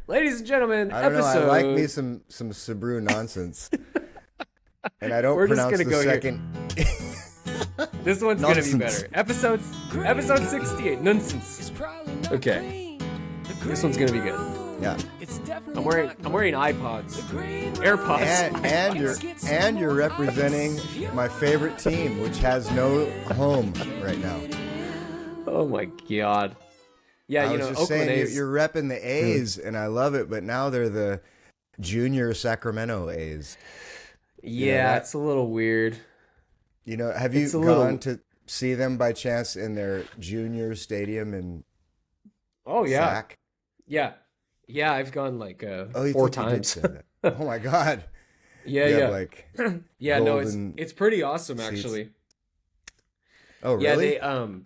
Ladies and gentlemen, I don't know. I like me some Sabru nonsense, and I don't We're just pronounce gonna the go here. second. This one's gonna be Nonsense. better. Episode 68. Nonsense. Okay. This one's gonna be good. Yeah. I'm wearing iPods, AirPods, And you're representing my favorite team, which has no home right now. Oh my god. Yeah, I you was know, just Oakland saying A's. you're repping the A's, and I love it. But now they're the junior Sacramento A's. Yeah, that- it's a little weird. Have you It's a gone little- to see them by chance in their junior stadium in Oh yeah, Sac? yeah. I've gone like Oh, you 4 think you did times. say that. Oh my God. Yeah, You have, yeah. like, Yeah, no, it's golden pretty awesome seats. actually. Oh Yeah, really?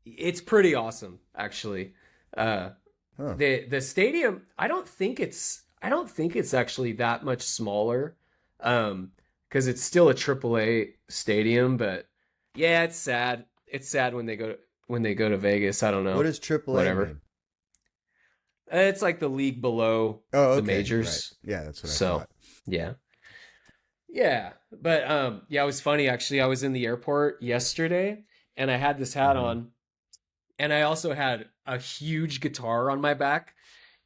it's pretty awesome actually. Huh. The stadium, I don't think it's actually that much smaller. Because it's still a AAA stadium, but yeah, it's sad. It's sad when they go to Vegas. I don't know. What does AAA Whatever. mean? It's like the league below Oh, okay. the majors. Right. Yeah, that's what I So thought. yeah. But yeah, it was funny actually. I was in the airport yesterday and I had this hat on, and I also had a huge guitar on my back.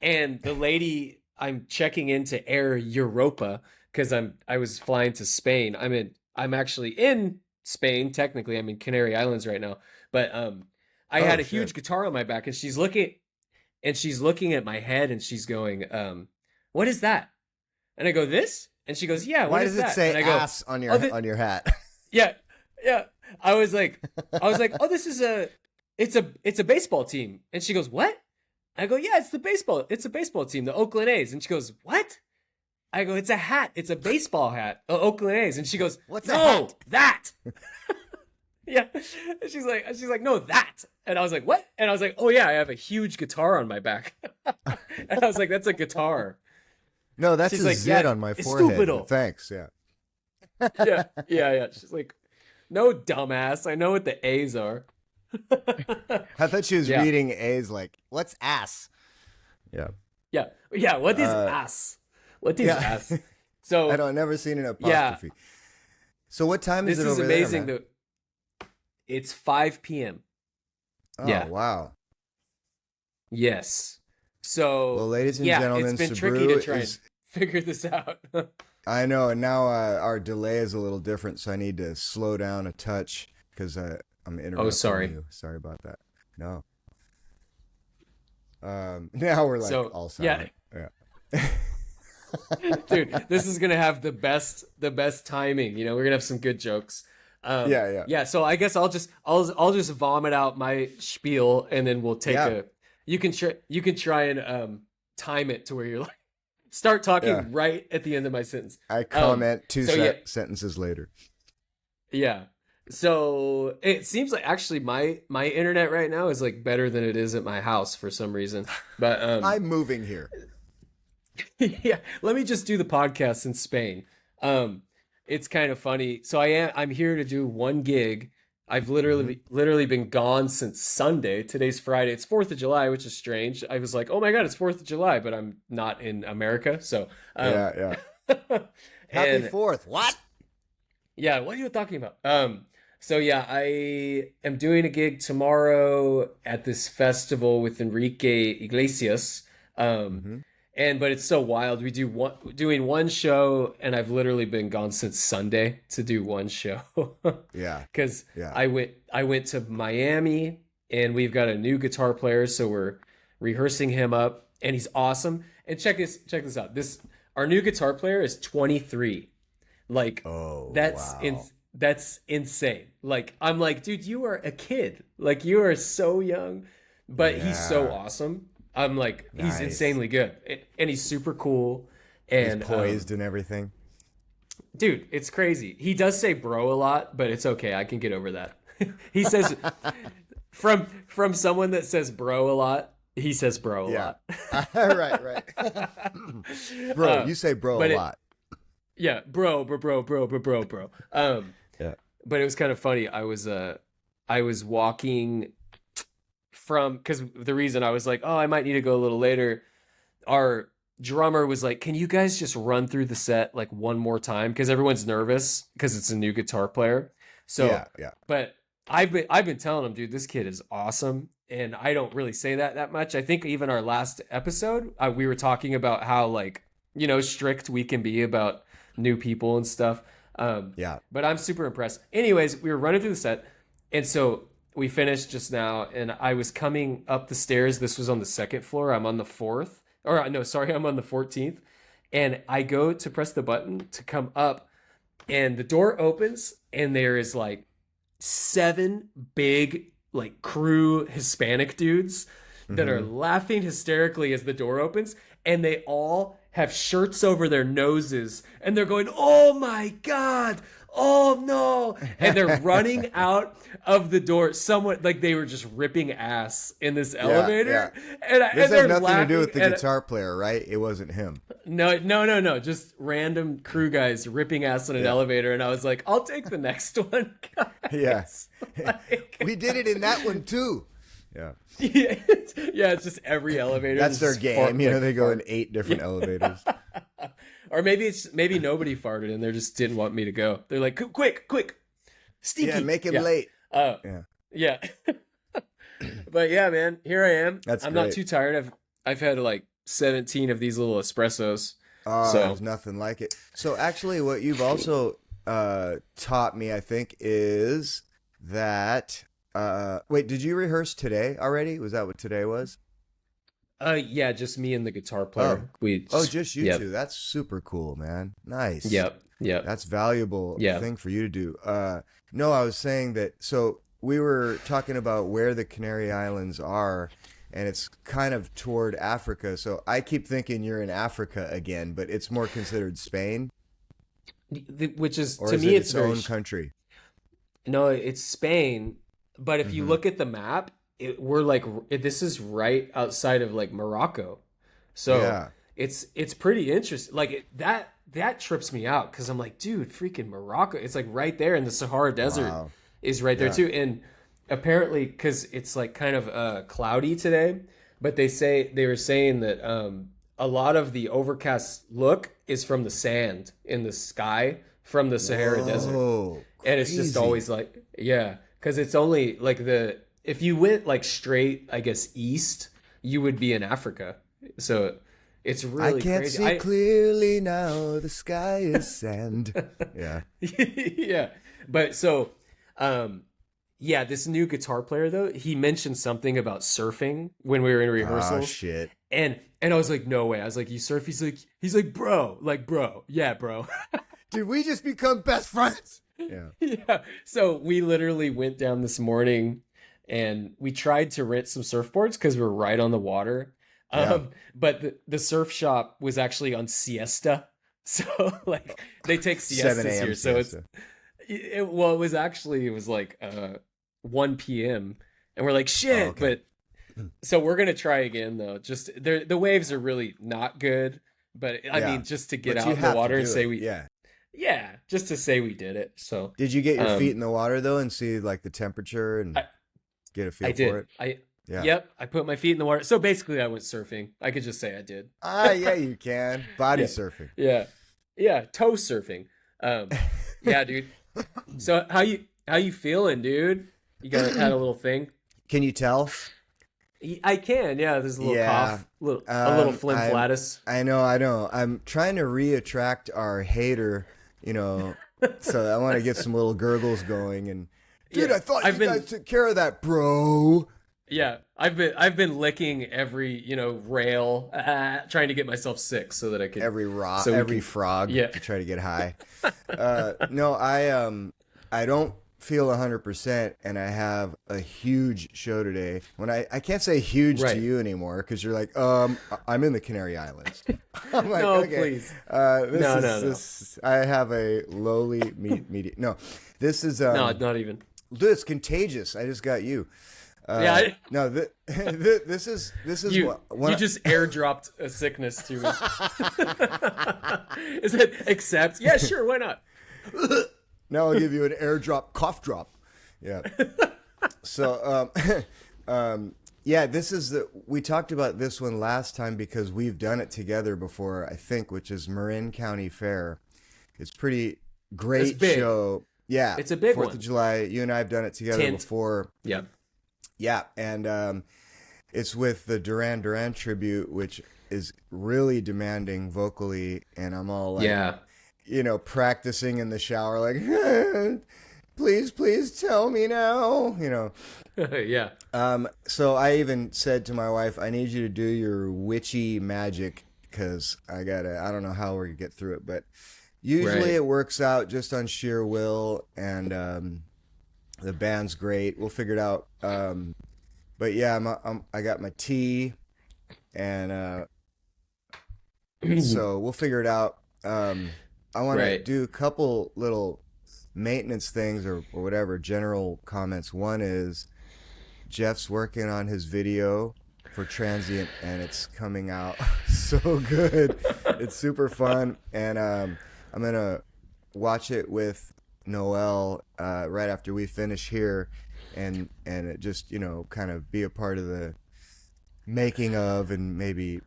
And the lady, I'm checking into Air Europa because I was flying to Spain. I'm actually in Spain technically. I'm in Canary Islands right now, but I had a huge guitar on my back, and she's looking at my head, and she's going, "What is that?" And I go, "This," and she goes, "Yeah." Why What does is it that? say And I go, ass on your hat? Yeah, yeah. I was like, "Oh, this is it's a baseball team," and she goes, "What?" I go, "Yeah, it's a baseball team, the Oakland A's." And she goes, "What?" I go, "It's a hat. It's a baseball hat, the Oakland A's." And she goes, What's a "No, hat?" that." Yeah. And she's like, "No, that." And I was like, "What?" And I was like, "Oh yeah, I have a huge guitar on my back." And I was like, "That's a guitar." No, that's She's a like, zit "Yeah, on my it's forehead. stupido." Thanks. Yeah. Yeah. She's like, "No, dumbass. I know what the A's are." I thought she was Yeah. reading A's like, what's ass? Yeah. Yeah. What is ass? What is ass? So I've never seen an apostrophe. So what time is this it is over amazing. there, man? It's 5 p.m. Oh, yeah. wow. Yes. So Well, ladies and yeah, gentlemen, it's been Sabru tricky to try is... and figure this out. I know, and now our delay is a little different, so I need to slow down a touch because I'm interrupting sorry. you. Sorry about that. No. Now we're like all silent. Yeah. Dude, this is gonna have the best timing. You know, we're gonna have some good jokes. Yeah. So I guess I'll just vomit out my spiel, and then we'll take You can try and time it to where you're like start talking right at the end of my sentence. I comment two so sentences later. Yeah. So it seems like actually my internet right now is like better than it is at my house for some reason. But I'm moving here. yeah, let me just do the podcast in Spain. It's kind of funny. So I'm here to do one gig. I've literally been gone since Sunday. Today's Friday. It's 4th of July, which is strange. I was like, "Oh my god, it's 4th of July," but I'm not in America. So Yeah. and- Happy 4th. What? Yeah, what are you talking about? So yeah, I am doing a gig tomorrow at this festival with Enrique Iglesias. But it's so wild. We doing one show, and I've literally been gone since Sunday to do one show. Yeah. Because I went to Miami, and we've got a new guitar player, so we're rehearsing him up, and he's awesome. And check this out. Our new guitar player is 23. Like, that's insane. Like, I'm like, dude, you are a kid. Like, you are so young, but he's so awesome. I'm like, he's insanely good, and he's super cool, and he's poised and everything. Dude, it's crazy. He does say "bro" a lot, but it's okay. I can get over that. He says, from someone that says "bro" a lot, he says "bro" a lot. Right. Bro, you say "bro" a lot. Yeah, bro. Yeah. But it was kind of funny. I was walking because the reason I was like, oh, I might need to go a little later. our drummer was like, "Can you guys just run through the set like one more time?" Because everyone's nervous because it's a new guitar player. So, Yeah, yeah. but I've been telling him, dude, this kid is awesome, and I don't really say that much. I think even our last episode, we were talking about how like strict we can be about new people and stuff. Yeah. But I'm super impressed. Anyways, we were running through the set, and so we finished just now, and I was coming up the stairs. This was on the second floor. I'm on the fourth, or no, sorry, I'm on the 14th, and I go to press the button to come up, and the door opens, and there is like 7 big like crew Hispanic dudes that are laughing hysterically as the door opens, and they all have shirts over their noses, and they're going, "Oh my God, oh no," and they're running out of the door. Someone like they were just ripping ass in this elevator, This and has they're nothing to do with laughing, the guitar player, right? It wasn't him. no, just random crew guys ripping ass in an elevator, and I was like, "I'll take the next one, guys." Yes. Like, We did it in that one too. Yeah. yeah, it's just every elevator. That's their just game. They go in 8 different elevators. Or maybe nobody farted and they just didn't want me to go. They're like, quick, stinky. Yeah, make him late. Yeah. But yeah, man, here I am. I'm great. not too tired. I've had like 17 of these little espressos. Oh, So- there's nothing like it. So actually, what you've also taught me, I think, is that. Wait, did you rehearse today already? Was that what today was? Yeah, just me and the guitar player. Just you two. That's super cool, man. Nice. Yep. That's valuable Yeah. thing for you to do. No, I was saying that. So we were talking about where the Canary Islands are, and it's kind of toward Africa. So I keep thinking you're in Africa again, but it's more considered Spain, Which is, or to is me, it it's its very own country? No, it's Spain. But if you look at the map, we're like this is right outside of like Morocco, so Yeah. it's pretty interesting. Like that trips me out because I'm like, dude, freaking Morocco! It's like right there in the Sahara Desert Wow. is right there Yeah. too. And apparently, because it's like kind of cloudy today, but they were saying that a lot of the overcast look is from the sand in the sky from the Sahara Desert. Oh, And it's just crazy. always like, yeah, because it's only like if you went like straight, I guess, east, you would be in Africa. So it's really I can't crazy. see clearly now. The sky is sand. Yeah. Yeah. But so, yeah, this new guitar player, though, he mentioned something about surfing when we were in Oh rehearsals. shit. And I was like, no way. I was like, you surf? He's like, bro. Yeah, bro. Did we just become best friends? Yeah. Yeah. So we literally went down this morning and we tried to rent some surfboards because we're right on the water. Yeah. But the surf shop was actually on siesta. So like they take 7 siestas a.m. here. So siesta. it was like 1 p.m. and we're like, shit. Oh, okay. But so we're going to try again though. Just the waves are really not good. But I Yeah. mean, just to get But out you in have the to water do and say it. yeah, just to say we did it. So Did you get your Um, feet in the water though and see like the temperature and get a feel I did. for it? Yeah. Yep, I put my feet in the water. So basically, I went surfing. I could just say I did. Yeah, you can. Body Yeah. surfing. Yeah, toe surfing. Yeah, dude. So how you feeling, dude? You had a little thing. Can you tell? I can. Yeah, there's a little Yeah. cough, a little flim-flatus. I know. I'm trying to re-attract our hater, so I want to get some little gurgles going. And dude, Yeah, I thought I've you been- guys took care of that, bro. Yeah, I've been licking every rail, trying to get myself sick so that I could. Every rock, So we every can- frog Yeah. to try to get high. No, I don't feel 100%, and I have a huge show today. When I can't say huge Right. to you anymore because you're like, I'm in the Canary Islands. I'm like, No, okay, please. This I have a lowly medium. No, this is No, not even. dude, it's contagious. I just got you. Yeah, No, this is You what just airdropped a sickness to me. Is it accept? Yeah, sure. Why not? Now I'll give you an airdrop cough drop. Yeah. So Yeah, this is we talked about this one last time because we've done it together before, I think, which is Marin County Fair. It's pretty It's great big. show. Yeah, It's a big 4th of one. July. You and I have done it together Tint. before. Yeah. Yeah, and it's with the Duran Duran tribute, which is really demanding vocally, and I'm all like, Yeah. practicing in the shower, like, please, please tell me now, Yeah. So I even said to my wife, I need you to do your witchy magic because I don't know how we're gonna get through it, but usually Right. it works out just on sheer will, and the band's great. We'll figure it out. But yeah, I got my tea, and so we'll figure it out. I want to Right. do a couple little maintenance things or whatever general comments. One is Jeff's working on his video for Transient, and it's coming out so good. It's super fun, and I'm gonna watch it with Noel right after we finish here, and it just kind of be a part of the making of, and maybe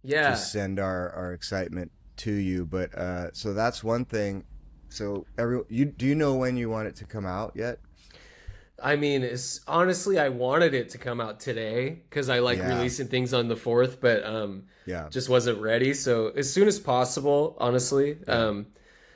Yeah. just send our excitement to you. But so that's one thing. So do you know when you want it to come out yet? I mean, it's honestly, I wanted it to come out today because I like Yeah, releasing things on the 4th, but yeah, just wasn't ready. So as soon as possible, honestly, yeah.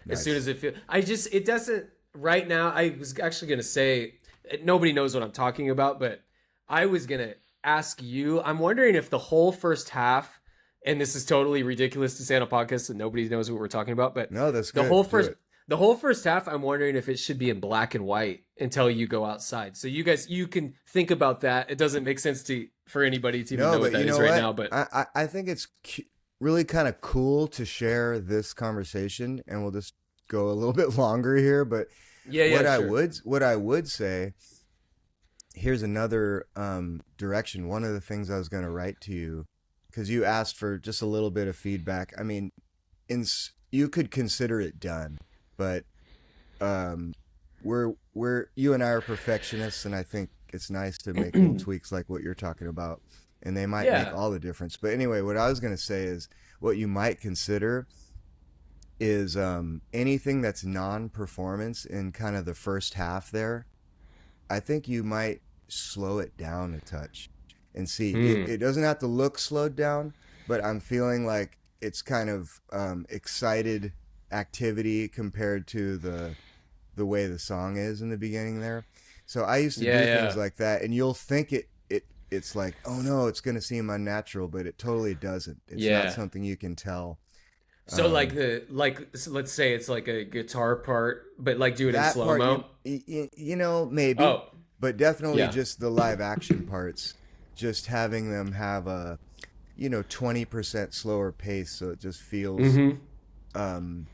as soon Nice. as it doesn't right now. I was actually gonna say nobody knows what I'm talking about, but I was gonna ask you. I'm wondering if the whole first half, and this is totally ridiculous to say on a podcast that nobody knows what we're talking about, but No, that's the good. whole Do first it. the whole first half, I'm wondering if it should be in black and white until you go outside. So you guys, you can think about that. It doesn't make sense to for anybody to even No, know what but that you is know right what? now. But I think it's really kind of cool to share this conversation, and we'll just go a little bit longer here. But yeah, yeah, sure. what I would say, here's another direction. One of the things I was going to write to you, because you asked for just a little bit of feedback. I mean, you could consider it done, but um, you and I are perfectionists, and I think it's nice to make little tweaks like what you're talking about, and they might make Yeah. all the difference. But anyway, what I was going to say is what you might consider is anything that's non-performance in kind of the first half there. I think you might slow it down a touch and see. Hmm. It doesn't have to look slowed down, but I'm feeling like it's kind of excited activity compared to the way the song is in the beginning there. So I used to Yeah, do things yeah, like that, and you'll think it's like, oh no, it's going to seem unnatural, but it totally doesn't. It's not yeah. something you can tell. So like Um, so let's say it's like a guitar part, but like do it in that slow part, mo. maybe, Oh, but definitely yeah. just the live action parts, just having them have a 20% slower pace, so it just feels Mm-hmm. um,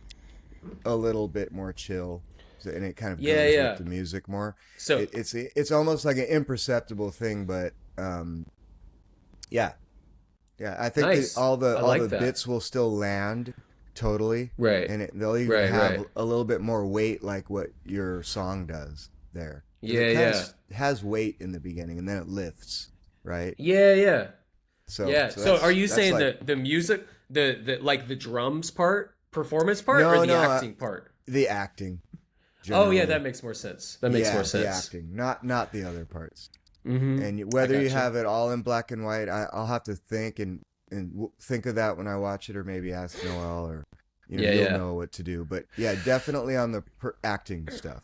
a little bit more chill, and it kind of Yeah, goes with yeah. the music more. So It's almost like an imperceptible thing, but yeah, yeah. I think that nice. I all the like that. bits will still land totally, Right. and they'll even Right, have right. a little bit more weight, like what your song does there, because it Yeah, kind of yeah. has weight in the beginning, and then it lifts, right? Yeah, yeah. So Yeah. so So are you that's saying like the music, the like the drums part, performance part, or no the no acting part? the acting Oh yeah, generally. that makes more sense. That makes more Yeah, the sense. acting, not the other parts. Mm-hmm. And I whether you got you. have it all in black and white, I'll have to think think of that when I watch it, or maybe ask Noel, or Yeah, you'll yeah. know what to do. But yeah, definitely on the acting stuff.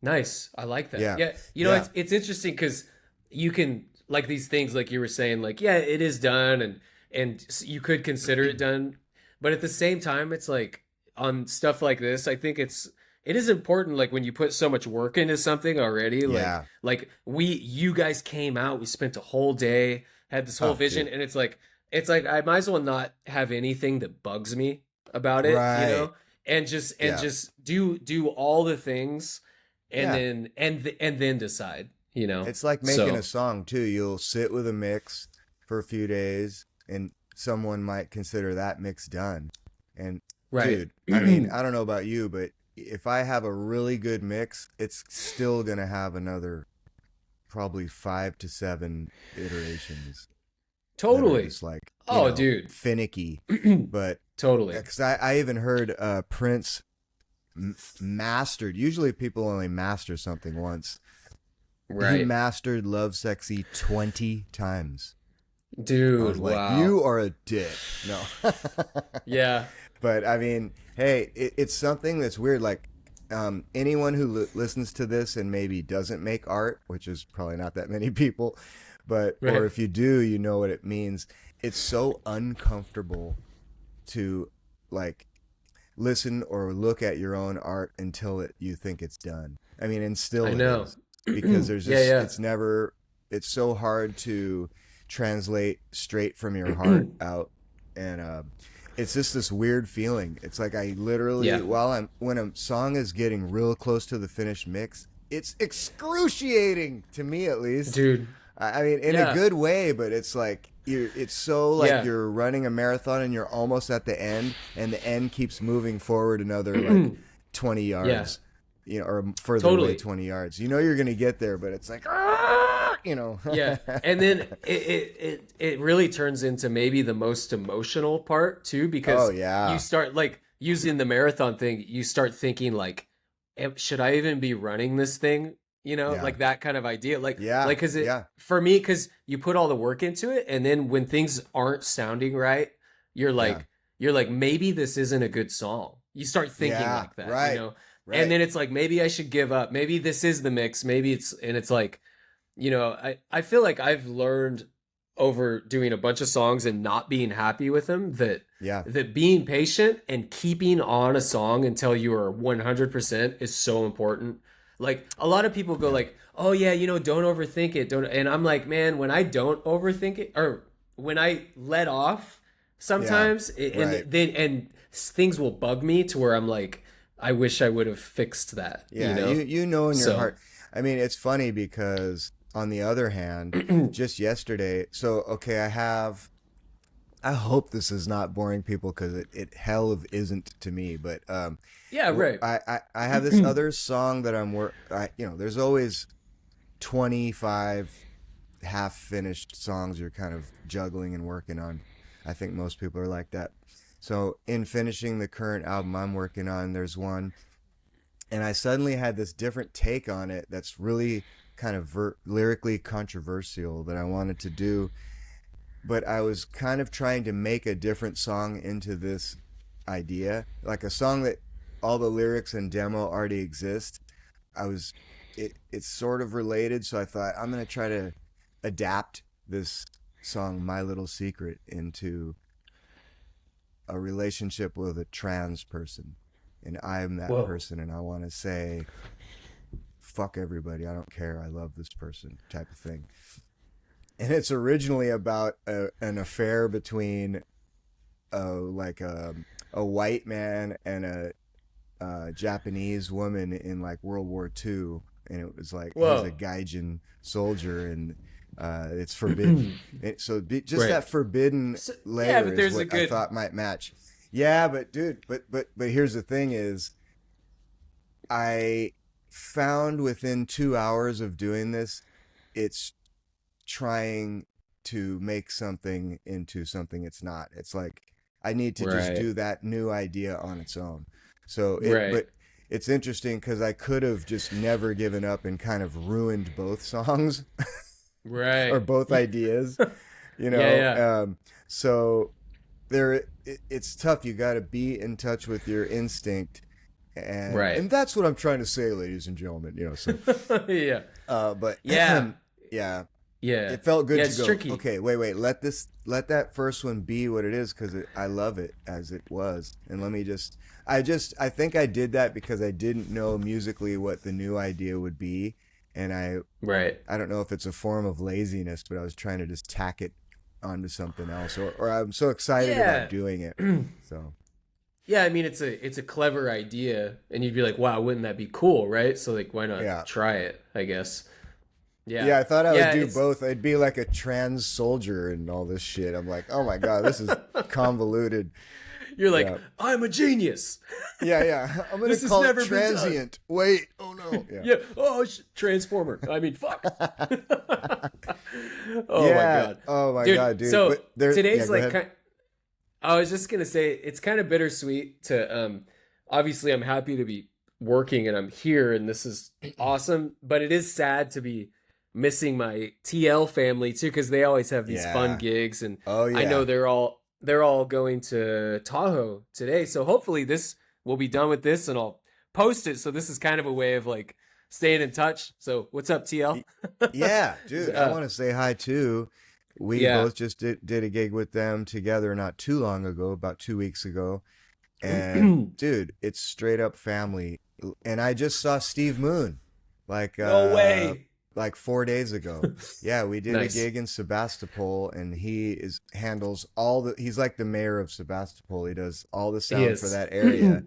Nice. I like that. Yeah, Yeah. yeah, It's interesting because you can like these things like you were saying like yeah, it is done and you could consider it done, but at the same time it's like on stuff like this, I think it is important like when you put so much work into something already yeah. like you guys came out, we spent a whole day, had this whole Oh, vision dude, and it's like I might as well not have anything that bugs me about it, right? and Yeah, just do all the things and yeah. then decide. It's like making a So song too. You'll sit with a mix for a few days, and someone might consider that mix done. And right. dude, I mean, I don't know about you, but if I have a really good mix, it's still gonna have another probably 5 to 7 iterations that are Totally. just like, Oh, dude. finicky. But Totally. because I even heard Prince mastered. Usually people only master something once. He Right. mastered Love Sexy 20 times. I Dude, was like, wow. you are a dick. No. Yeah. But I mean, hey, it's something that's weird. Like, anyone who listens to this and maybe doesn't make art, which is probably not that many people, but, or Right. if you do, you know what it means. It's so uncomfortable to, like, listen or look at your own art until you think it's done. I mean, and I still it know. is, because there's Yeah, just, yeah. it's never, it's so hard to translate straight from your heart out. And it's just this weird feeling. It's like I literally, Yeah. when a song is getting real close to the finished mix, it's excruciating to me, at least. Dude. I mean, in a Yeah. good way, but it's like it's so like Yeah. you're running a marathon and you're almost at the end, and the end keeps moving forward another like 20 Yeah. yards, or further away Totally. 20 yards. You know you're gonna get there, but it's like, "Ah," you know. Yeah. And then it really turns into maybe the most emotional part too, Oh because you yeah, start like using the marathon thing, you start thinking like, should I even be running this thing? You know, yeah, like that kind of idea. yeah, Cause it, yeah, for me, cause you put all the work into it. And then when things aren't sounding right, you're yeah, like, maybe this isn't a good song. You start thinking yeah. like that, you Right, know? And right. then it's like, maybe I should give up. Maybe this is the mix. Maybe it's like, I feel like I've learned over doing a bunch of songs and not being happy with them that Yeah, being patient and keeping on a song until you are 100% is so important. Like a lot of people go yeah, like, "Oh yeah, don't overthink it." Don't And I'm like, "Man, when I don't overthink it or when I let off yeah. sometimes Right. and things will bug me to where I'm like, I wish I would have fixed that, you Yeah, know?" you know in your So, heart. I mean, it's funny because on the other hand, just yesterday, so okay, I hope this is not boring people because it hell of isn't to me, but yeah, right. I have this other song that there's always 25 half finished songs you're kind of juggling and working on. I think most people are like that. So in finishing the current album I'm working on, there's one, and I suddenly had this different take on it that's really kind of lyrically controversial that I wanted to do, but I was kind of trying to make a different song into this idea, like a song that all the lyrics and demo already exist. I was it's sort of related, so I thought I'm going to try to adapt this song My Little Secret into a relationship with a trans person, and I'm that Whoa. person, and I want to say fuck everybody, I don't care, I love this person type of thing. And it's originally about an affair between like a white man and a Japanese woman in like World War II, and it was like he's a Whoa. gaijin soldier, and it's forbidden. Just Right. that forbidden So, yeah, layer but is there's a what I good. thought might match. Yeah, but dude, but here's the thing: is I found within 2 hours of doing this, it's trying to make something into something it's not. It's like I need to just Right. do that new idea on its own. So Right. but it's interesting because I could have just never given up and kind of ruined both songs or Right. both ideas, you Yeah, know. yeah. So it's tough. You got to be in touch with your instinct, Right. and that's what I'm trying to say, ladies and gentlemen. So, Yeah. but Yeah. yeah, Yeah. it felt good Yeah, to it's go, tricky. okay, wait, let that first one be what it is, because I love it as it was, and let me I think I did that because I didn't know musically what the new idea would be, and Right. I don't know if it's a form of laziness, but I was trying to just tack it onto something else, or I'm so excited about Yeah. doing it. So Yeah, I mean it's a clever idea and you'd be like, "Wow, wouldn't that be cool?" Right? So like why not yeah. try it, I guess. Yeah. Yeah, I thought I would Yeah, do it's both. I'd be like a trans soldier and all this shit. I'm like, oh my god, this is convoluted. You're like, Yeah. I'm a genius. Yeah, yeah. I'm gonna This has call it never been done. transient. Wait. Oh no. Yeah. Yeah. Oh, Transformer. I mean, fuck. Oh my Yeah. god, Oh my dude. god, dude. So But there. Yeah. today's Go like, ahead. I was just gonna say it's kind of bittersweet to obviously I'm happy to be working and I'm here and this is awesome, but it is sad to be missing my TL family too because they always have these fun Yeah. gigs and Oh I know yeah. they're all going to Tahoe today. So hopefully this will be done with this and I'll post it. So this is kind of a way of like staying in touch. So what's up, TL? Y- Yeah, dude. I want to say hi too. We Yeah. both just did a gig with them together not too long ago, about 2 weeks ago. And dude, it's straight up family. And I just saw Steve Moon like No way. 4 days ago. Yeah, we did a Nice. gig in Sebastopol, and handles all the he's like the mayor of Sebastopol. He does all the He sound for is. that area.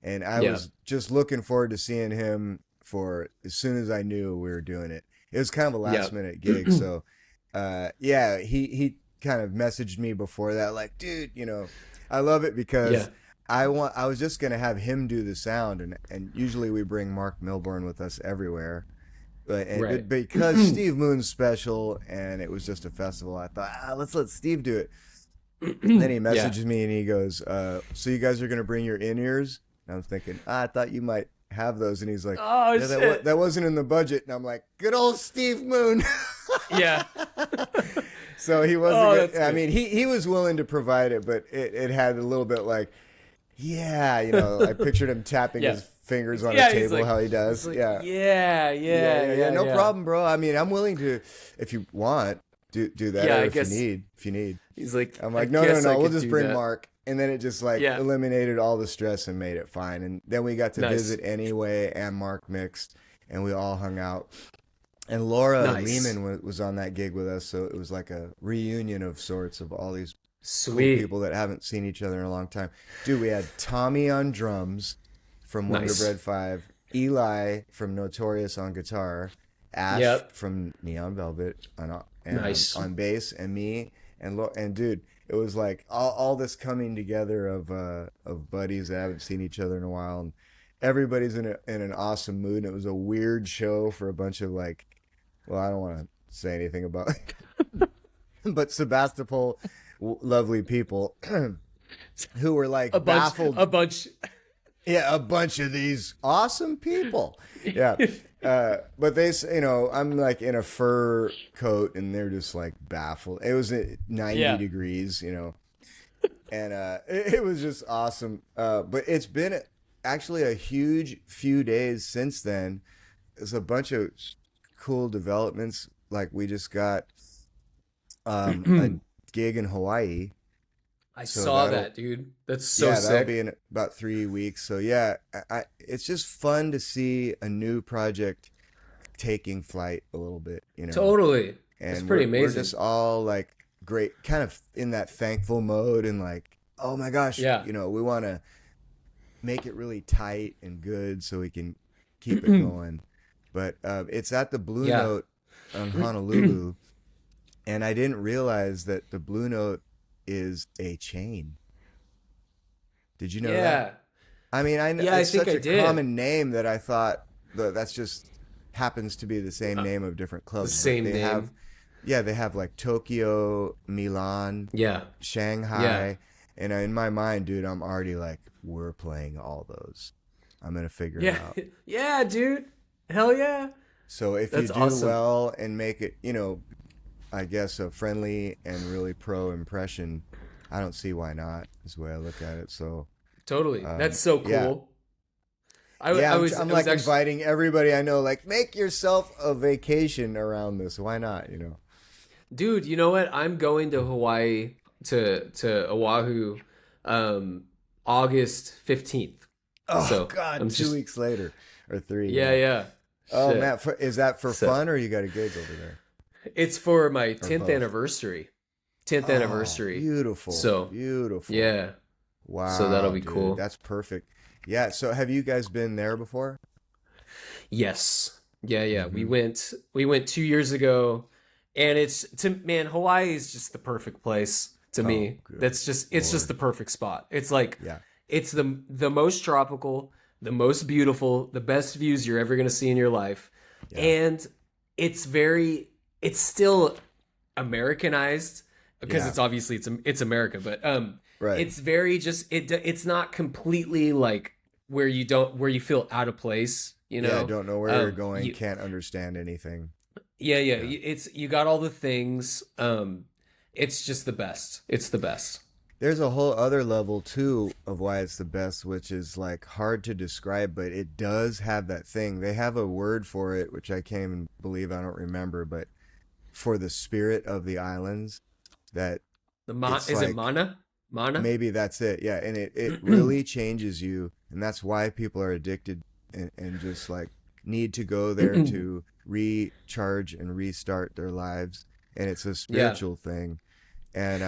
And I Yeah. was just looking forward to seeing him for as soon as I knew we were doing it. It was kind of a Yeah. last minute gig, so yeah, he kind of messaged me before that, like, dude, I love it Yeah. because I was just gonna have him do the sound, and usually we bring Mark Milburn with us everywhere, Right. but because Steve Moon's special and it was just a festival, I thought, let's let Steve do it. And then he Yeah. messages me and he goes, so you guys are gonna bring your in-ears? And I'm thinking, I thought you might have those, and he's like, Oh yeah, shit. that wasn't in the budget, and I'm like, good old Steve Moon. Yeah. So he wasn't. Oh, Good. that's I good. mean, he was willing to provide it, but it had a little bit like, yeah, I pictured him tapping Yeah. his fingers on a Yeah, he's table, like, how he he's does. like, Yeah. yeah, yeah, yeah, No yeah. problem, bro. I mean, I'm willing to, if you want, do that, Yeah, or I if guess you need. he's like, I'm I like, no, guess I we'll could just do bring that. Mark. And then it just like Yeah. eliminated all the stress and made it fine. And then we got to Nice. visit anyway, and Mark mixed, and we all hung out. And Laura Nice. Lehman was on that gig with us, so it was like a reunion of sorts of all these cool Sweet. people that haven't seen each other in a long time. Dude, we had Tommy on drums from Wonder Nice. Bread 5, Eli from Notorious on guitar, Ash Yep. from Neon Velvet Nice. on bass, and me and dude, it was like all this coming together of buddies that haven't seen each other in a while, and everybody's in an awesome mood. And it was a weird show for a bunch of like, well, I don't want to say anything about but Sebastopol lovely people who were like baffled. A bunch. Yeah, a bunch of these awesome people. Yeah. But I'm like in a fur coat and they're just like baffled. It was at 90 Yeah. degrees, and it was just awesome. But it's been actually a huge few days since then. There's a bunch of cool developments. Like we just got a gig in Hawaii. I So saw that'll- that, dude. That's so Yeah, that'll sick. be in about 3 weeks. So yeah, it's just fun to see a new project taking flight a little bit, Totally. And It's pretty we're amazing. just all like great, kind of in that thankful mode, and like, oh my gosh, Yeah. we want to make it really tight and good so we can keep it going. But it's at the Blue Yeah. Note on Honolulu, and I didn't realize that the Blue Note is a chain. Did you know that? Yeah. I mean, I know Yeah, I it's think such I a did. common name that I thought that's just happens to be the same name of different clubs. The but same they name. have, they have like Tokyo, Milan, Yeah. Shanghai, and in my mind, dude, I'm already like, we're playing all those. I'm gonna figure it Yeah. out. Yeah, dude. Hell yeah. So if That's you do awesome. well and make it, I guess a friendly and really pro impression, I don't see why not. Is the way I look at it. So Totally. That's so cool. yeah. I yeah, was I'm I was like actually, inviting everybody I know, like, make yourself a vacation around this. Why not? dude, you know what? I'm going to Hawaii to Oahu August 15th. Oh So, God, I'm 2 just- weeks later or 3. Yeah, yeah. Oh Shit. man, is that for So- fun or you got a gig over there? It's for my 10th both? anniversary. 10th Oh, anniversary. beautiful. So, beautiful. Yeah. Wow. So that'll be dude, cool. That's perfect. Yeah. So have you guys been there before? Yes. Yeah, yeah. Mm-hmm. We went 2 years ago and man, Hawaii is just the perfect place. to Oh, me. good That's just it's just Lord. the perfect spot. It's like Yeah. it's the most tropical, the most beautiful, the best views you're ever going to see in your life. Yeah. And it's very it's still Americanized because Yeah. it's obviously it's America, but Right. it's very just it's not completely like where you feel out of place, you Yeah. know. Don't know where you're going. You Can't understand anything. yeah, Yeah. it's you got all the things. It's just the best. It's the best. There's a whole other level too of why it's the best, which is like hard to describe, but it does have that thing. They have a word for it, which I can't even believe I don't remember, but for the spirit of the islands, that it's Is it like mana? Mana? maybe that's it. Yeah. And it really changes you. And that's why people are addicted and just like need to go there to recharge and restart their lives. And it's a Yeah. spiritual thing. And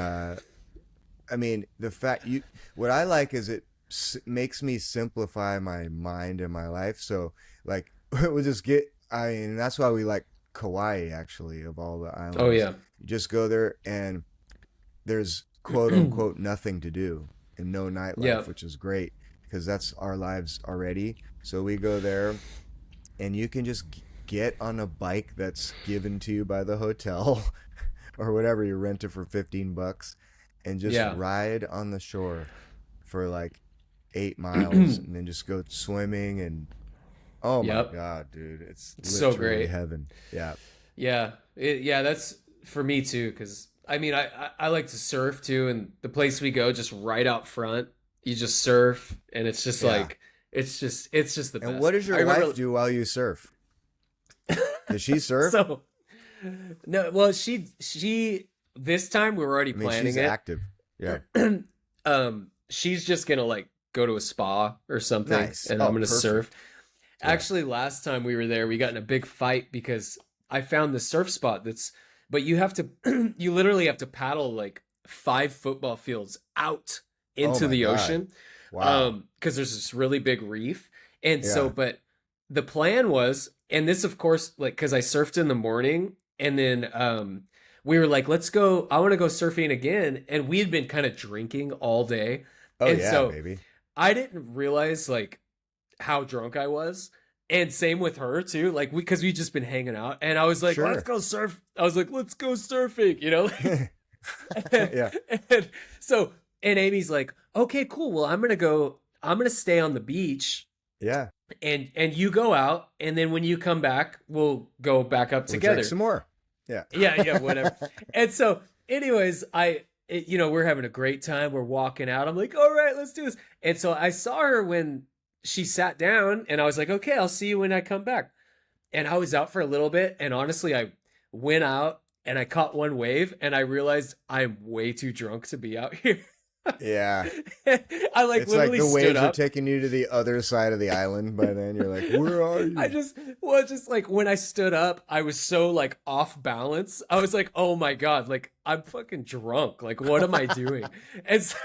I mean, the fact you, what I like is it makes me simplify my mind and my life. So, like, we'll just get, I mean, that's why we like Kauai, actually, of all the Oh islands. yeah. You just go there and there's quote unquote nothing to do and no Yeah. nightlife, which is great because that's our lives already. So, we go there and you can just get on a bike that's given to you by the hotel or whatever you rent it for 15 bucks and just Yeah. ride on the shore for like 8 miles and then just go swimming and oh my Yep. god, dude, it's It's so literally great. heaven. Yeah. Yeah. Yeah, that's for me too cuz I mean I like to surf too and the place we go just right out front, you just surf and it's just Yeah. like it's just the And what best. does I your wife remember do while you surf? Does she surf? so no, well she this time we were already I mean, planning she's it. active. Yeah. She's just gonna like go to a spa or something Nice. and I'm Oh, gonna surf. perfect. Yeah. Actually, last time we were there, we got in a big fight because I found the surf spot that's, but you have to, you literally have to paddle like 5 football fields out Oh into my the god. ocean, Wow. because there's this really big reef, and so, Yeah. but the plan was, and this of course, like, because I surfed in the morning, and then we were like, let's go, I want to go surfing again, and we had been kind of drinking all day, Oh and yeah, so baby. I didn't realize like how drunk I was. And same with her too. Like because we just been hanging out and I was like, let's Sure. go surf. I was like, let's go surfing, you know? Yeah. and so and Amy's like, okay, cool. Well, I'm gonna stay on the beach Yeah. and you go out, and then when you come back, we'll go back up We'll drink together. some more. Yeah. Yeah, whatever. And so, anyways, we're having a great time. We're walking out. I'm like, all right, let's do this. And so I saw her when she sat down, and I was like, okay, I'll see you when I come back. And I was out for a little bit, and honestly, I went out and I caught one wave, and I realized I'm way too drunk to be out here. Yeah. I like It's like literally the stood waves are up. taking you to the other side of the island by then. You're like, where are I you? just well, just like when I stood up, I was so like off balance. I was like, "Oh my god, like I'm fucking drunk. Like what am I doing?" And so,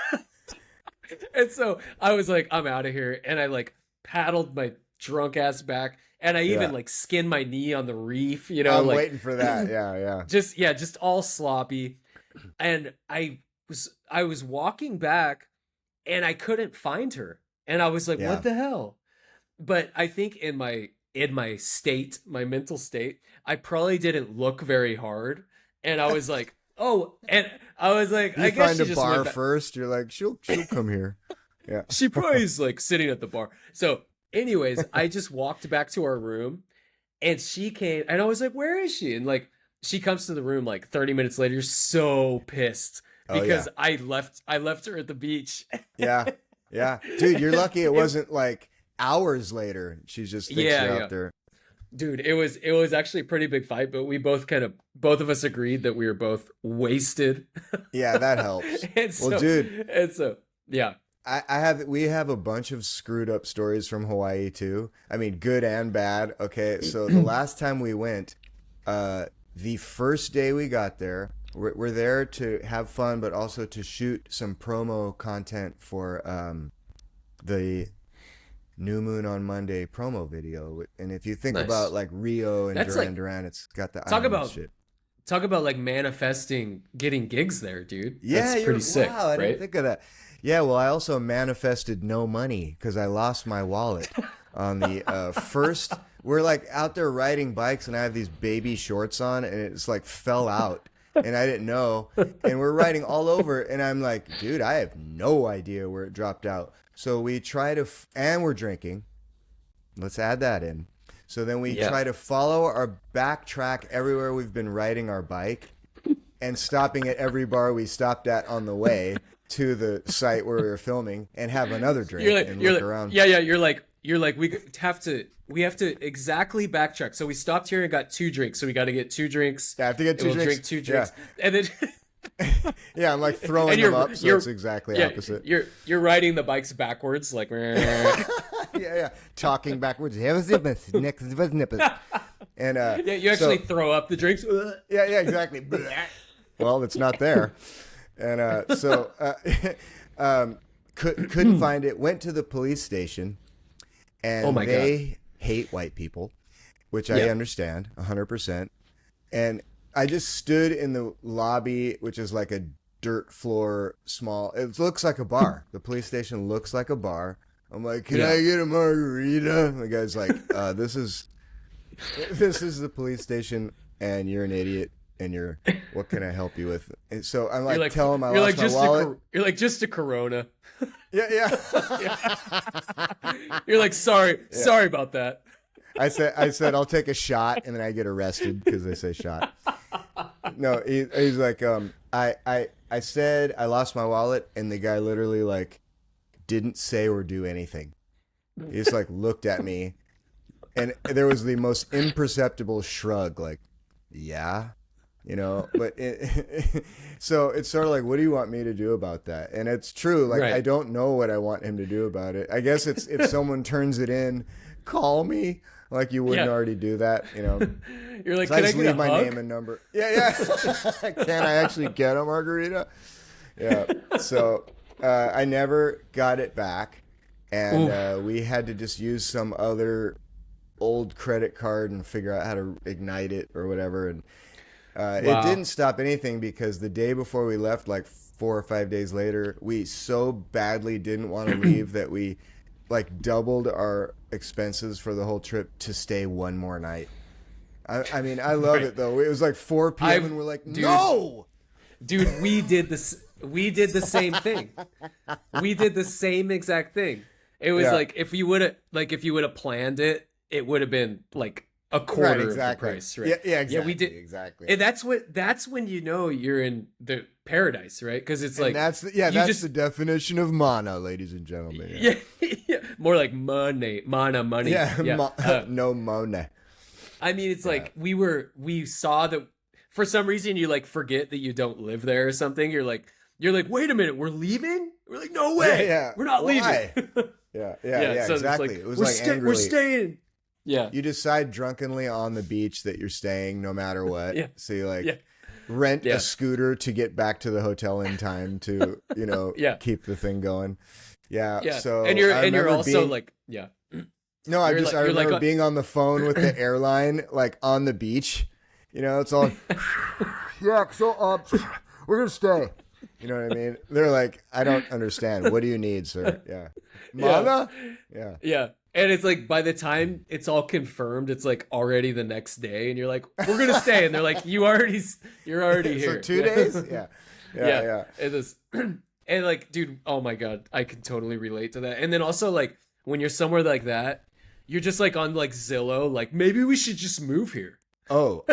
and so I was like, "I'm out of here." And I like paddled my drunk ass back, and I even Yeah. like skinned my knee on the reef, I'm like waiting for that. Yeah, yeah. just all sloppy. And I was walking back and I couldn't find her. And I was like, Yeah. "What the hell?" But I think in my state, my mental state, I probably didn't look very hard, and I was like, "Oh," and I was like, You "I guess find she a just went bar back." first, you're like, she'll come here. Yeah. She probably is like sitting at the bar. So, anyways, I just walked back to our room, and she came, and I was like, "Where is she?" And like, she comes to the room like 30 minutes later, so pissed Oh yeah. because I left her at the beach. Yeah. Yeah. Dude, you're lucky it It- wasn't like hours later. She just thinks yeah, you're yeah. out there. Dude, it was actually a pretty big fight, but we both of us agreed that we were both wasted. Yeah, that helps. and Well, so dude, and so yeah. we have a bunch of screwed up stories from Hawaii too. I mean, good and bad. Okay, so the last time we went, the first day we got there, we're there to have fun, but also to shoot some promo content for the New Moon on Monday promo video. And if you think Nice. about like Rio and That's Duran like Duran, it's got the talk island about shit. talk about like manifesting getting gigs there, dude. Yeah, That's you're pretty sick, wow. I didn't right? think of that. Yeah, well, I also manifested no money because I lost my wallet on the first. We're like out there riding bikes, and I have these baby shorts on, and it's like fell out, and I didn't know. And we're riding all over, and I'm like, dude, I have no idea where it dropped out. So we try to, and we're drinking. Let's add that in. So then we Yeah. try to follow our backtrack everywhere we've been riding our bike and stopping at every bar we stopped at on the way to the site where we were filming and have another drink and You're look like, around. yeah, yeah. You're like, we have to exactly backtrack. So we stopped here and got two drinks. So we got to get two drinks. Yeah, I have to get And two we'll drinks. drink two drinks, and then Yeah, I'm like throwing and them up, so it's exactly yeah, opposite. you're riding the bikes backwards, like. Yeah, yeah. Talking backwards. And Yeah, you actually throw up the drinks. yeah, yeah, exactly. Well, it's not there. And couldn't find it. Went to the police station, and Oh my they hate white people, which I Yeah. understand 100%. And I just stood in the lobby, which is like a dirt floor, small. It looks like a bar. The police station looks like a bar. I'm like, can Yeah. I get a margarita? And the guy's like, this is the police station, and you're an idiot. And what can I help you with? And so I'm like, tell him I you're lost like my just wallet. you're like just a Corona. Yeah, yeah. You're like sorry about that. I said I'll take a shot, and then I get arrested because they say shot. No, he's like, I said I lost my wallet, and the guy literally like didn't say or do anything. He just like looked at me, and there was the most imperceptible shrug, like, yeah. But so it's sort of like, what do you want me to do about that? And it's true. Like, Right. I don't know what I want him to do about it. I guess it's if someone turns it in, call me. Like you wouldn't Yeah. already do that, You're like, So I can I just get leave a my hug? name and number. Yeah, yeah. Can I actually get a margarita? Yeah. So I never got it back, and we had to just use some other old credit card and figure out how to ignite it or whatever. And Wow. it didn't stop anything because the day before we left, like 4 or 5 days later, we so badly didn't want to leave that we like doubled our expenses for the whole trip to stay one more night. I mean, I love Right. it though. It was like 4 p.m. and we're like, no. Dude, we did this. We did the same thing. We did the same exact thing. It was Yeah. like if you would have planned it, it would have been like a quarter Right, exactly. of the price, right? Yeah, yeah, exactly. Yeah, we did exactly. And that's when you know you're in the paradise, right? Because it's And like that's the definition of mana, ladies and gentlemen. yeah, yeah, more like money. Yeah, Yeah. no Mona. I mean, it's like we saw that for some reason you like forget that you don't live there or something. You're like, wait a minute, we're leaving? We're like, no way, Yeah, we're not why? leaving. Yeah, so it's exactly. like, It was we're like angrily. we're staying. Yeah, You decide drunkenly on the beach that you're staying no matter what. Yeah. So you like Yeah. rent Yeah. a scooter to get back to the hotel in time to, Yeah. keep the thing going. Yeah. yeah. So and you're I and you're remember also being- like, yeah, No, I you're like- you're remember like- being on the phone with the airline, like on the beach. It's all yeah, so we're gonna stay. You know what I mean? They're like, I don't understand. What do you need, sir? Yeah. Mana? Yeah. yeah. And it's like by the time it's all confirmed, it's like already the next day, and you're like, we're gonna stay, and they're like, you're already here. So 2 Yeah. days? Yeah. Yeah. It is, and like, dude, oh my god, I can totally relate to that. And then also like when you're somewhere like that, you're just like on like Zillow, like maybe we should just move here. Oh,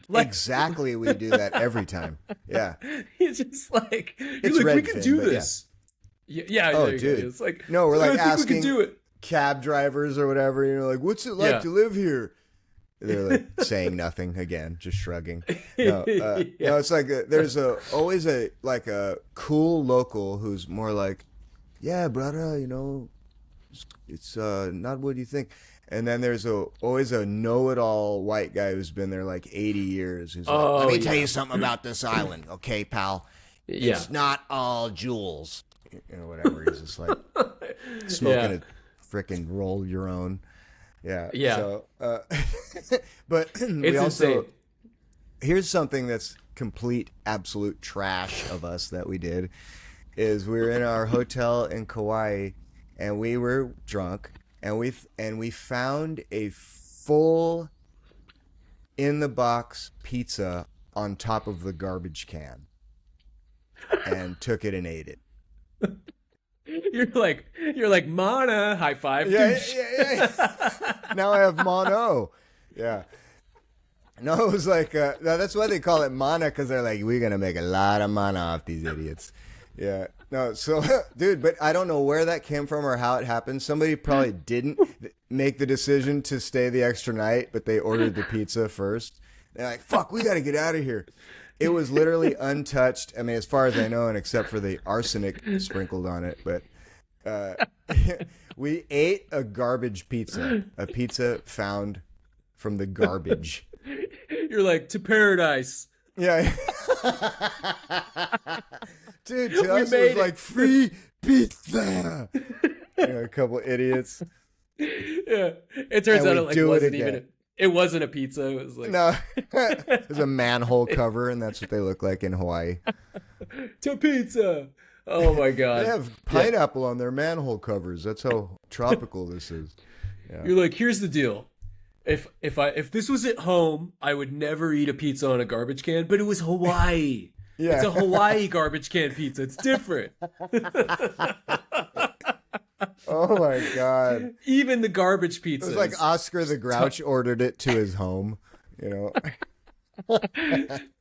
Like- exactly. We do that every time. Yeah. It's just like It's you're like, we Redfin, can do but yeah. this. Yeah. Oh, there you go. dude. It's like No, we're like I think we asking can do it. cab drivers or whatever, like, what's it like Yeah. to live here? They're like saying nothing again, just shrugging. No, Yeah. it's like there's always a cool local who's more like, yeah, brother, it's not what you think. And then there's always a know-it-all white guy who's been there like 80 years. Who's Oh, like, let me yeah. tell you something about this island, okay, pal? Yeah. It's not all jewels. Whatever. He's just like smoking a frickin' roll your own. Yeah. Yeah. So, but we It's also, insane. here's something that's complete, absolute trash of us that we did. Is we were in our hotel in Kauai, and we were drunk, and we found a full in the box pizza on top of the garbage can, and took it and ate it. You're like Mana, high five. Yeah, yeah. Now I have mono. Yeah. No, it was like that's why they call it mana, because they're like, we're gonna make a lot of mana off these idiots. Yeah. No, so dude, but I don't know where that came from or how it happened. Somebody probably didn't make the decision to stay the extra night, but they ordered the pizza first. They're like, fuck, we gotta get out of here. It was literally untouched. I mean, as far as I know, and except for the arsenic sprinkled on it, but we ate a garbage pizza, a pizza found from the garbage. You're like, to paradise. Yeah. Dude, to We us it made was like free pizza. A couple idiots. Yeah. It turns out it wasn't even it wasn't a pizza. It was like no. It was a manhole cover, and that's what they look like in Hawaii. To pizza. Oh my god. They have pineapple on their manhole covers. That's how tropical this is. Yeah. You're like, here's the deal. If this was at home, I would never eat a pizza on a garbage can, but it was Hawaii. Yeah. It's a Hawaii garbage can pizza. It's different. Oh my god. Even the garbage pizza. It was like Oscar the Grouch ordered it to his home, you know.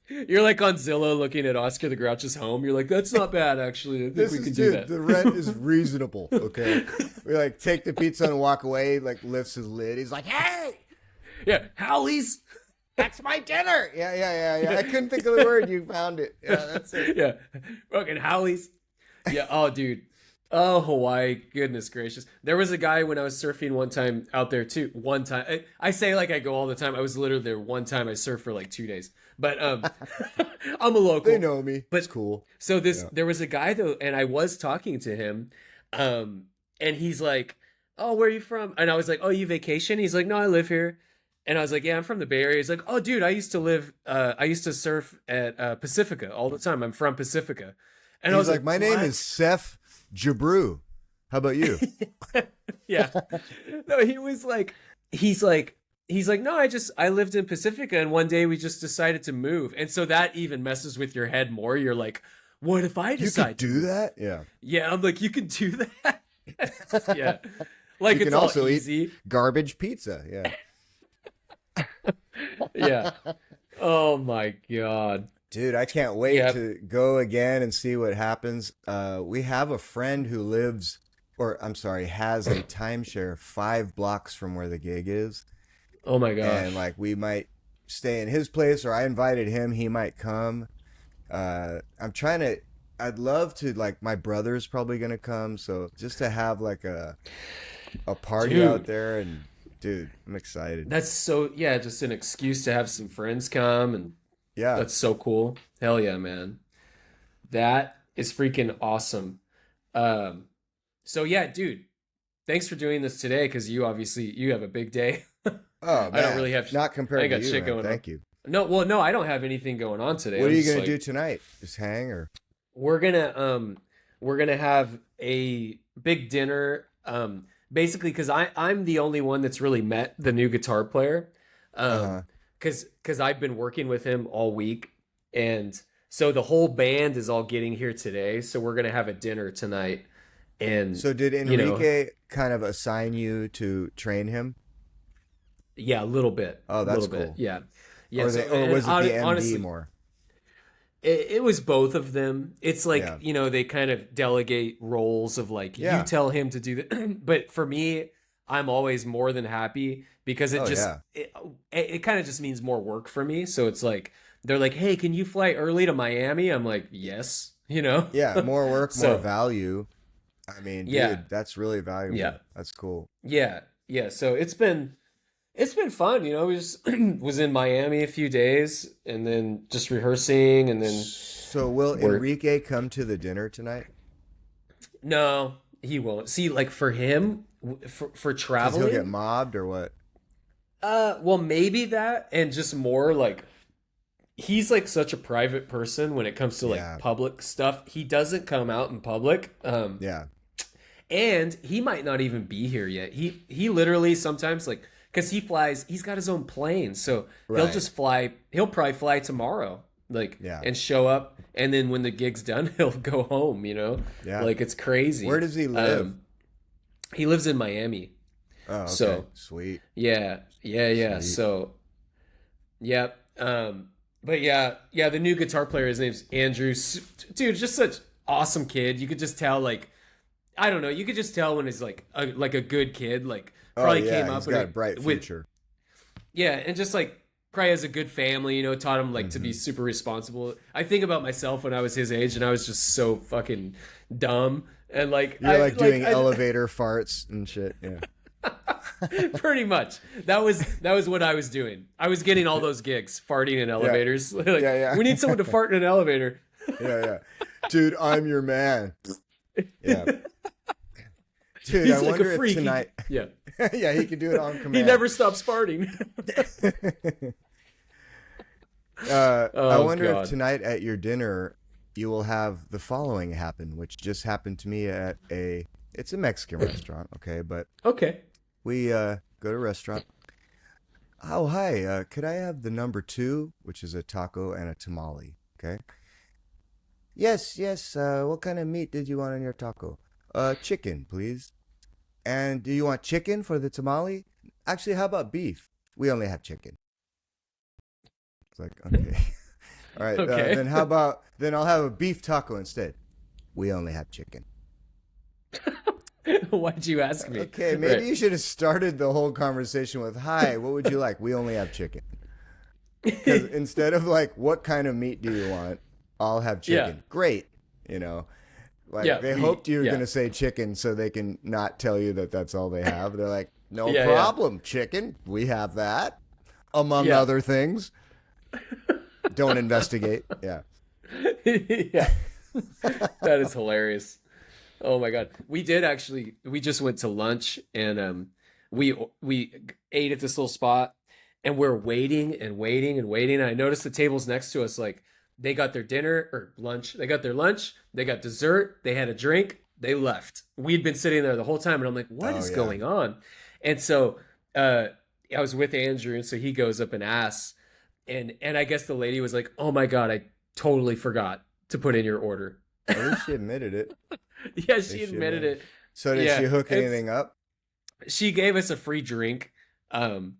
You're like on Zillow looking at Oscar the Grouch's home. You're like, that's not bad, actually. I think we can do that. The rent is reasonable, okay? We like take the pizza and walk away, like lifts his lid. He's like, hey! Yeah, Howley's. That's my dinner. Yeah. I couldn't think of the word. You found it. Yeah, that's it. Yeah, fucking Howley's. Yeah. Oh, dude. Oh, Hawaii. Goodness gracious. There was a guy when I was surfing one time out there too. One time, I say like I go all the time. I was literally there one time. I surfed for like 2 days. But I'm a local. They know me. But it's cool. So there was a guy though, and I was talking to him, and he's like, "Oh, where are you from?" And I was like, "Oh, you vacation?" He's like, "No, I live here." And I was like, "Yeah, I'm from the Bay Area." He's like, "Oh, dude, I used to surf at Pacifica all the time. I'm from Pacifica." And I was like, "My name is Seth Jabru. How about you?" Yeah. No, he's like, "No, I lived in Pacifica, and one day we just decided to move." And so that even messes with your head more. You're like, what if I decide you could do that? Yeah. Yeah, I'm like, you can do that? Yeah. Like, you it's can all also easy. eat garbage pizza. Yeah. Yeah. Oh my god. Dude, I can't wait to go again and see what happens. We have a friend who has a timeshare 5 blocks from where the gig is. Oh my gosh. And like we might stay in his place, or I invited him, he might come. I'd love to, like, my brother's probably gonna come, so just to have like a party out there, and dude, I'm excited. That's just an excuse to have some friends come, and yeah, that's so cool. Hell yeah, man. That is freaking awesome. So yeah, dude, thanks for doing this today, because you have a big day. Oh man, I don't really have not compared I got to you, shit man. going Thank on. you. No, I don't have anything going on today. What are you gonna do tonight? Just hang, or we're gonna have a big dinner. Basically, because I'm the only one that's really met the new guitar player. Because I've been working with him all week, and so the whole band is all getting here today. So we're gonna have a dinner tonight. And so did Enrique kind of assign you to train him? Yeah, a little bit. Oh, that's cool. Bit. Yeah. Yeah. Or was it the MD honestly, more? It was both of them. It's like, they kind of delegate roles of like, you tell him to do that. But for me, I'm always more than happy, because it kind of just means more work for me. So it's like, they're like, "Hey, can you fly early to Miami?" I'm like, "Yes," Yeah, more work, more value. I mean, dude, that's really valuable. Yeah. That's cool. Yeah. Yeah. So it's been fun. We just was in Miami a few days, and then just rehearsing, and then. So will Enrique come to the dinner tonight? No, he won't. See, like, for him, for traveling, he'll get mobbed or what? Well, maybe that, and just more like, he's like such a private person when it comes to like Yeah. public stuff. He doesn't come out in public. Yeah. And he might not even be here yet. He literally sometimes like because he flies, he's got his own plane, so he'll Right. just fly. He'll probably fly tomorrow, like Yeah. and show up, and then when the gig's done, he'll go home. You know, Yeah. like it's crazy. Where does he live? He lives in Miami. Oh, okay. So Sweet. yeah. Sweet. So yeah, but yeah. The new guitar player, his name's Andrew. Dude, just such awesome kid. You could just tell like I don't know. You could just tell when he's like a good kid. Like Oh probably yeah, came he's up got a bright with future. yeah, and just like probably has a good family. You know, taught him like to be Hmm. super responsible. I think about myself when I was his age, and I was just so fucking dumb and like You're like doing elevator farts and shit. Yeah. pretty much that was what I was doing. I was getting all those gigs, farting in elevators. Like, Yeah. we need someone to fart in an elevator. Yeah. Dude, I'm your man. Yeah. Dude, He's I like wonder a if freak. tonight. Yeah, Yeah, he can do it on command. he never stops farting. I Oh wonder God. if tonight at your dinner you will have the following happen, which just happened to me at it's a Mexican restaurant, okay, but Okay. we go to a restaurant. Oh, hi, could I have the number 2, which is a taco and a tamale, okay? Yes, what kind of meat did you want on your taco? Chicken, please. And do you want chicken for the tamale? Actually, how about beef? We only have chicken. It's like, okay. All right, Okay. then how about, then I'll have a beef taco instead. We only have chicken. Why'd you ask me? Okay, maybe Right. you should have started the whole conversation with, hi, what would you like? We only have chicken. Because instead of like, what kind of meat do you want? I'll have chicken. Yeah. Great. You know, like Yeah, they meat. hoped you were Yeah. going to say chicken so they can not tell you that that's all they have. They're like, no Yeah, problem, chicken. We have that, among Yeah. other things. Don't investigate. Yeah. Yeah. That is hilarious. Oh my God. We did actually, we just went to lunch and we ate at this little spot and we're waiting and waiting and waiting. And I noticed the tables next to us, like they got their dinner or lunch. They got their lunch, they got dessert, they had a drink, they left. We'd been sitting there the whole time and I'm like, what Oh, is yeah. going on? And so I was with Andrew and so he goes up and asks and I guess the lady was like, "Oh my God, I totally forgot to put in your order." At least she admitted it. Yeah, She she admitted it. So did Yeah, she hook it's- anything up? She gave us a free drink, and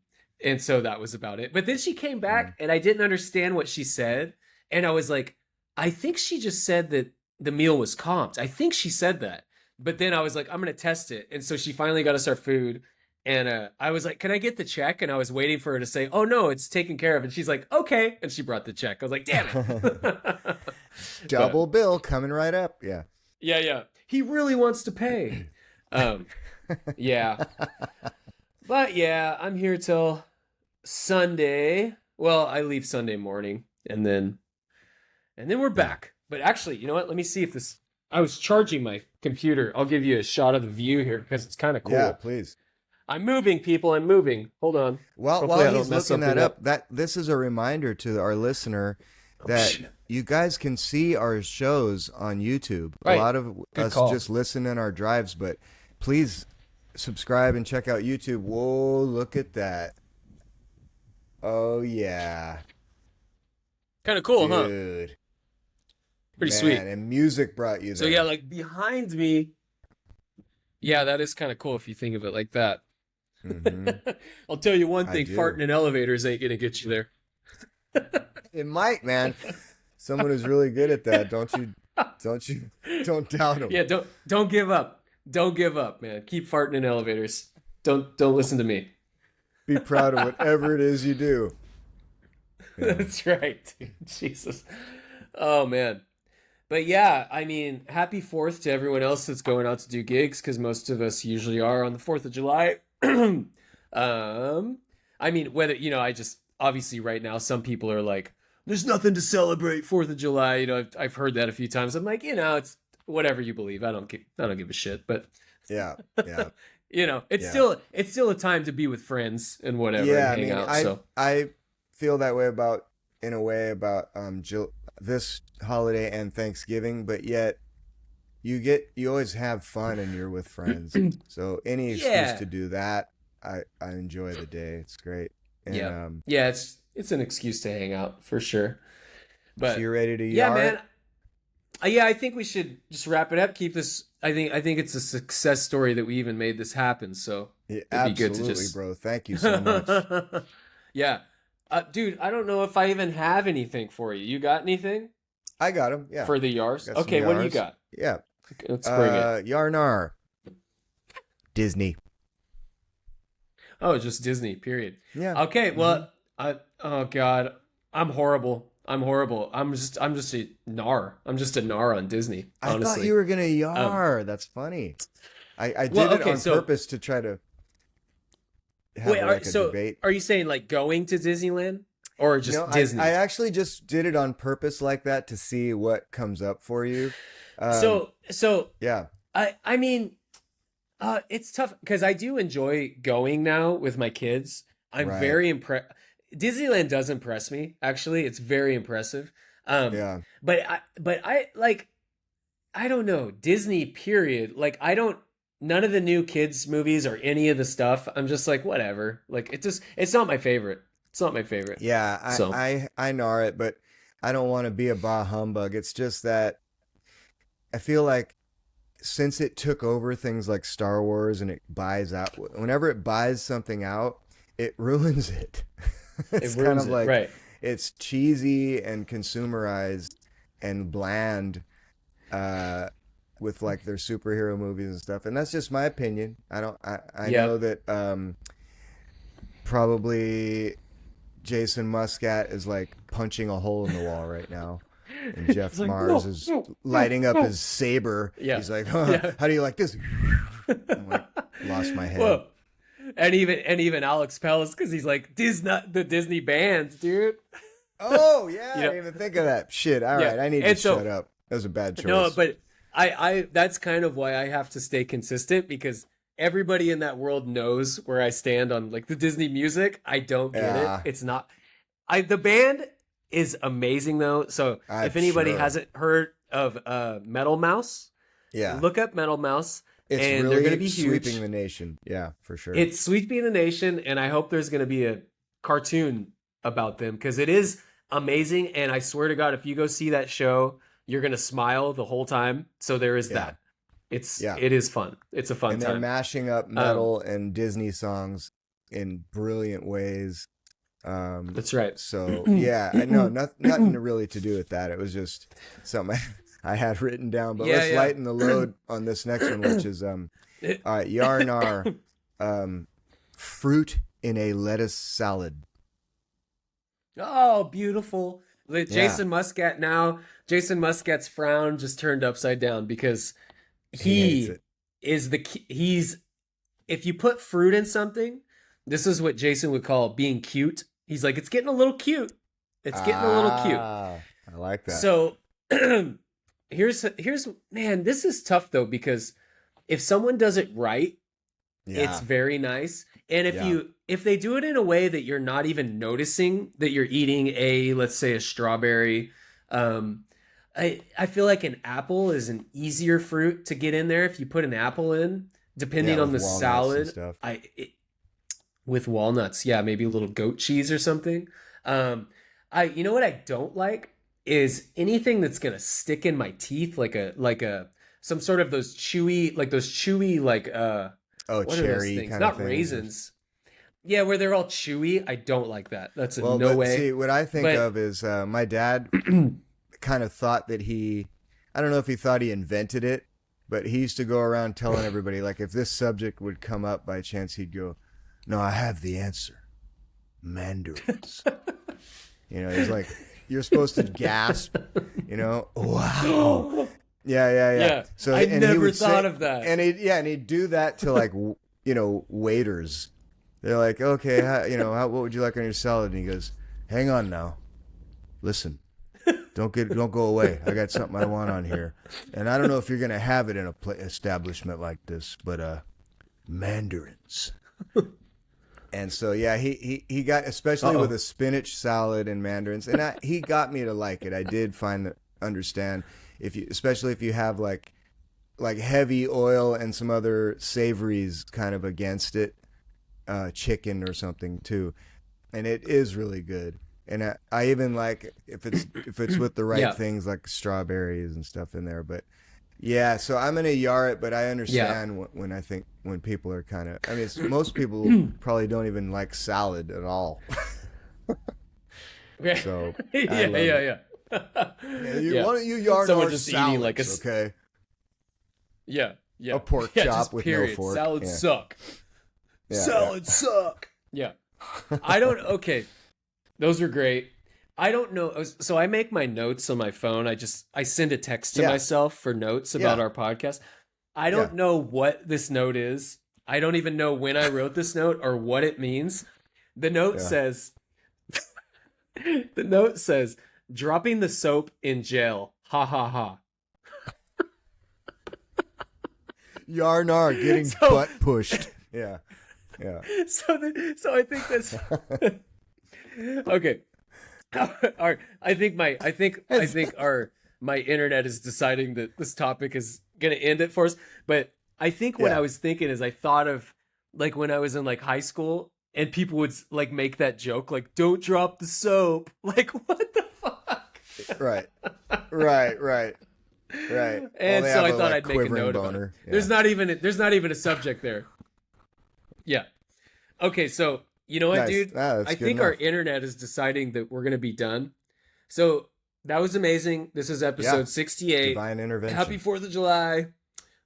so that was about it. But then she came back, and I didn't understand what she said, and I was like, "I think she just said that the meal was comped. I think she said that." But then I was like, "I'm gonna test it," and so she finally got us our food. And I was like, "Can I get the check?" And I was waiting for her to say, "Oh no, it's taken care of." And she's like, "Okay." And she brought the check. I was like, "Damn it!" Double bill coming right up. Yeah. Yeah. He really wants to pay. Yeah. But yeah, I'm here till Sunday. Well, I leave Sunday morning and then we're back. But actually, you know what? Let me see if this I was charging my computer. I'll give you a shot of the view here because it's kind of cool. Yeah, please. I'm moving, people. I'm moving. Hold on. Well, Hopefully I while don't he's mess looking that something up, that this is a reminder to our listener that shit. you guys can see our shows on YouTube. Right. A lot of Good us call. just listen in our drives, but please subscribe and check out YouTube. Whoa, look at that. Oh yeah. Kind of cool, huh? Dude. Pretty Man, sweet. and music brought you there. So yeah, like behind me. Yeah, that is kind of cool if you think of it like that. Mhm. I'll tell you one I thing, do. farting in elevators ain't gonna get you there. It might, man. Someone who's really good at that. Don't doubt him. Yeah, don't give up. Don't give up, man. Keep farting in elevators. Don't listen to me. Be proud of whatever it is you do. Yeah. That's right, dude. Jesus. Oh man. But yeah, I mean, happy 4th to everyone else that's going out to do gigs, because most of us usually are on the 4th of July. I mean, whether, I just, obviously right now, some people are like, there's nothing to celebrate 4th of July. I've heard that a few times. I'm like, it's whatever you believe. I don't give a shit. But, Yeah. it's Yeah. still a time to be with friends and whatever Yeah, and hang out. I So, I feel that way about in a way about this holiday and Thanksgiving, but yet you always have fun and you're with friends. So any excuse Yeah. to do that, I enjoy the day. It's great. And Yeah. Yeah, it's an excuse to hang out for sure. so But you're ready to yeah, yar man. it? Yeah, I think we should just wrap it up. Keep this. I think it's a success story that we even made this happen. So Yeah, it'd be good to absolutely, just. bro. Thank you so much. Yeah, dude. I don't know if I even have anything for you. You got anything I got him. Yeah, for the Yars? got some Okay, what do you yars. got? Yeah. Okay, let's bring it. Yarnar. Disney. Oh, just Disney. Period. Yeah. Okay. Hmm. Well, oh god, I'm horrible. I'm horrible. I'm just a nar. I'm just a nar on Disney. I thought you Honestly. were gonna Um. yar. That's funny. I Well, did it okay. on So purpose to try to have wait. like a So debate. are you saying like going to Disneyland or No, just I Disney? actually just did it on purpose like that to see what comes up for you. Um, So yeah, I mean, it's tough because I do enjoy going now with my kids. I'm right. very impressed. Disneyland does impress me. Actually, it's very impressive. Um, Yeah. but I like I don't know Disney. Period. Like I don't. None of the new kids movies or any of the stuff. I'm just like whatever. Like it's not my favorite. It's not my favorite. Yeah, So I gnar it, but I don't want to be a bah humbug. It's just that I feel like since it took over things like Star Wars and it buys out, whenever it buys something out, it ruins it. it It's kind ruins of it. like Right. it's cheesy and consumerized and bland uh with like their superhero movies and stuff. And that's just my opinion. I Yeah. know that probably Jason Muscat is like punching a hole in the wall right now. And It's Jeff like Mars no, is no, no, lighting up no. his saber. Yeah. He's like, huh, Yeah. how do you like this? I'm like, lost my head. Whoa. And even Alex Pellis because he's like the Disney bands, dude. Oh, yeah, I You know, didn't even think of that. Shit, all yeah. right, I need to And shut so up. That was a bad no, choice. but I that's kind of why I have to stay consistent because everybody in that world knows where I stand on like the Disney music. I don't get it. Yeah, It's not the band is amazing though. So I'm if anybody sure. hasn't heard of Metal Mouse, Yeah, look up Metal Mouse it's and they're gonna really be sweeping huge. the nation. Yeah, for sure. It's Sweeping the Nation, and I hope there's going to be a cartoon about them because it is amazing. And I swear to God, if you go see that show, you're going to smile the whole time. So there is Yeah, that. It's yeah. it is fun. It's a fun And they're time. mashing up Um, metal and Disney songs in brilliant ways. that's right. So yeah, I know nothing really to do with that. It was just something I had written down. But Yeah, let's yeah. lighten the load on this next one, which is all right, Yarnar, fruit in a lettuce salad. Oh, beautiful. Like, Yeah, Jason Muscat's frown just turned upside down because he hates he it. he's if you put fruit in something, this is what Jason would call being cute. He's like, it's getting a little cute. It's getting a little cute. I like that. So here's man, this is tough though because if someone does it right, it's Yeah, very nice. And yeah, if they do it in a way that you're not even noticing that you're eating let's say a strawberry, um I feel like an apple is an easier fruit to get in there if you put an apple in, yeah, depending on with the walnuts and salad. stuff. With walnuts, yeah, maybe a little goat cheese or something. I you know what I don't like is anything that's gonna stick in my teeth like a some sort of those chewy Oh, what are those cherry things? kind of Not things. raisins. Yeah, where they're all chewy. I don't like that. That's a Well, no but way. see, what I think But of is my dad kind of thought that I don't know if he thought he invented it, but he used to go around telling everybody, like, if this subject would come up by chance, he'd go, no, I have the answer. Mandarins. He's like, you're supposed to gasp, wow. Yeah, yeah, yeah. yeah, So, I and he never would thought say, of that. and he'd do that to like, waiters. They're like, okay, what would you like on your salad? And he goes, hang on now. Listen, don't go away. I got something I want on here. And I don't know if you're going to have it in a establishment like this, but mandarins. And so yeah, he got, especially Uh-oh. with a spinach salad and mandarins, and he got me to like it. I did understand if you, especially if you have like heavy oil and some other savories kind of against it, chicken or something too, and it is really good. And I even like if it's with the right Yeah. things like strawberries and stuff in there. But yeah, so I'm gonna yar it, but I Yeah. understand when I think when people are kind of. I mean, most people probably don't even like salad at all. Yeah. So I Yeah. love it. Yeah. Yeah, Yeah. why don't you yarn Someone our just eating like salads, okay? yeah. Yeah. A pork Yeah. chop Just with period. no fork. Salads Yeah, suck. yeah, Salads suck. Yeah. I don't. Okay. Those are great. I don't know. So I make my notes on my phone. I send a text to yeah, myself for notes about yeah, our podcast. I yeah. don't know what this note is. I don't even know when I wrote this note or what it means. The note Yeah. says, the note says, dropping the soap in jail. Ha ha ha. Yarnar getting So, butt pushed. Yeah, yeah. so I think that's okay. Our, I think our my internet is deciding that this topic is gonna end it for us. But I think what I Yeah. was thinking is I thought of like when I was in like high school and people would like make that joke like don't drop the soap. Like what the fuck? Right. Right. Right. Right. Oh, And they so have I a thought like I'd make a quivering note about it. boner. Yeah. There's not even a subject there. Yeah. Okay, so you know what, Nice. dude? Ah, that's I good think our enough. internet is deciding that we're gonna be done. So that was amazing. This is Yeah. episode 68. Divine Happy intervention. 4th of July,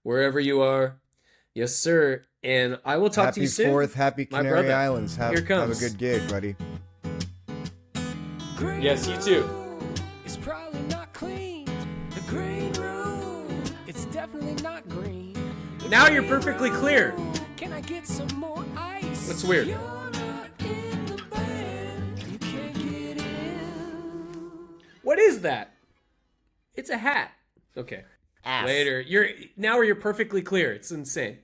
wherever you are. Yes, sir. And I will talk to Happy you soon. 4th. Happy My Canary brother. Islands. Here Have a comes. good gig, buddy. Yes, you too. It's probably not clean. The green room, it's definitely not green. The Now you're green perfectly clear. room, can I get some more ice? What's weird? You're not in the band. You can't get in. What is that? It's a hat. Okay. Ass. Later. You're perfectly clear. It's insane.